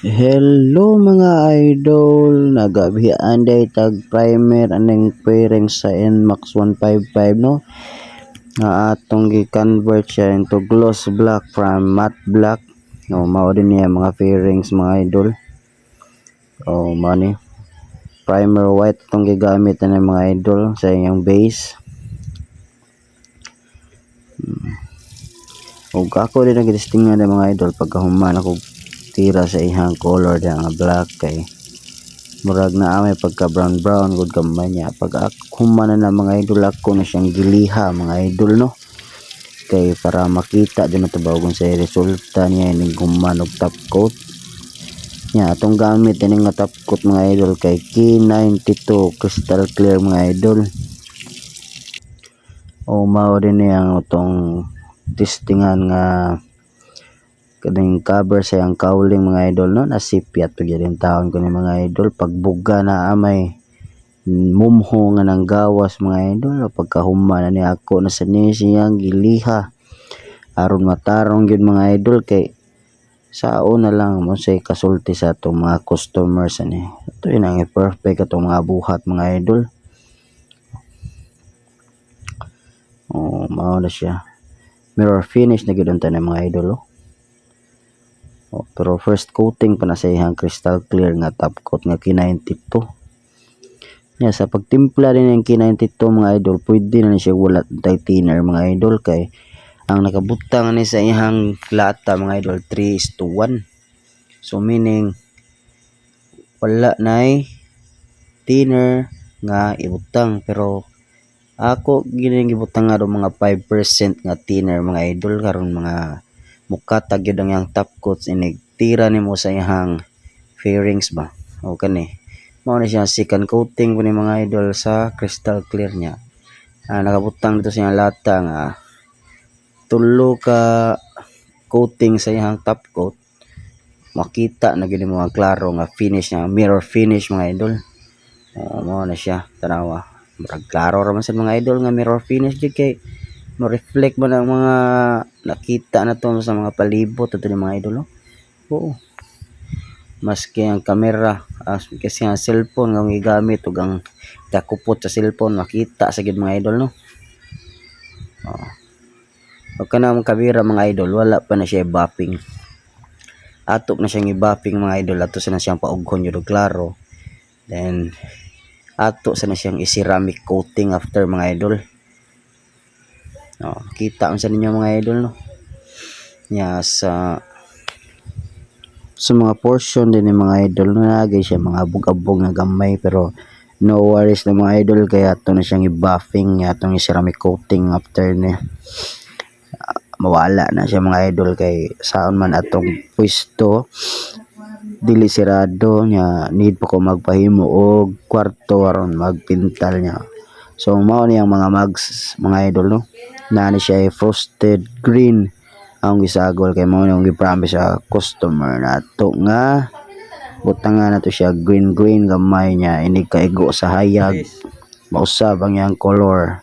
Hello mga idol, nagabihan day tag primer aning pairing sa NMAX 155 no. Na atong gi-convert siya into gloss black from matte black. No, mao din niya mga fairings mga idol. Oh, money. Primer white tong gigamit na mga idol sa iyang base. O ako din nagdistingan ng mga idol pagkahuman ako tira sa ihang color nga black kay murag na may pagka brown good gamay niya pag human na mga idol ako na siyang giliha mga idol no kay para makita din matabagon sa resulta niya ining human og top coat niya atong gamit ining nga top coat mga idol kay K92 crystal clear mga idol o mao din niya itong testingan nga kading cover sa yang kauling mga idol no nasipyat pagyan taon ko ni mga idol pagbuga na amay mumho nga nang gawas mga idol pagkahuma na ni ako na sa siyang giliha aron matarong gyud mga idol kay sao na lang mo say kasulti sa atong mga customers ani ito inang perfect atong mga buhat mga idol. Oh mao na siya mirror finish na gyud unta mga idol oh. Oh, pero first coating pa na sa ihang crystal clear nga top coat nga K92. Yeah, sa pagtimpla din ng K92 mga idol, pwede na siya wala tay thinner mga idol kay ang nakabutang ni sa ihang lata mga idol 3:1. So meaning wala nay thinner nga ibutang pero ako gining gibutang nga do mga 5% nga thinner mga idol karon mga mukatag gyud ang yang top coats inig tira nimo sa ihang fairings ba o kani mao na siya second coating po ni mga idol sa crystal clear niya nakabutang dito sa iyang lata nga tulo ka coating sa iyang top coat makita na gyud mo ang klaro nga finish nga mirror finish mga idol mao na siya tanawa murag klaro ra man sa mga idol nga mirror finish gyud kay mo-reflect mo ng mga nakita na to sa mga palibot ito ni mga idol oo maski ang camera kasi ang cellphone nga gigamit ug ang kakupot sa cellphone makita sa gid mga idol no pag kanang kamera mga idol wala pa na siya buffing atok na siyang i-buffing mga idol ato sa na siyang paughon yun klaro then ato sa na siyang i-ceramic coating after mga idol. Kita sa ninyo mga idol no. Nya sa mga portion din ng mga idol no nagay siya mga abog-abog na gamay pero no worries na mga idol kaya ato na siyang i-buffing atong i-ceramic coating after ni mawala na siya mga idol kay saon man atong pwesto dili sirado nya need pa ko magpahimo og kwarto aron magpintal niya. So mao niyang mga mags mga idol no. Na siya frosted green ang gisagol kay mao nang gi-promise sa customer nato nga butangan nato siya green gamay niya inig kaigo sa hayag mausab ang yang color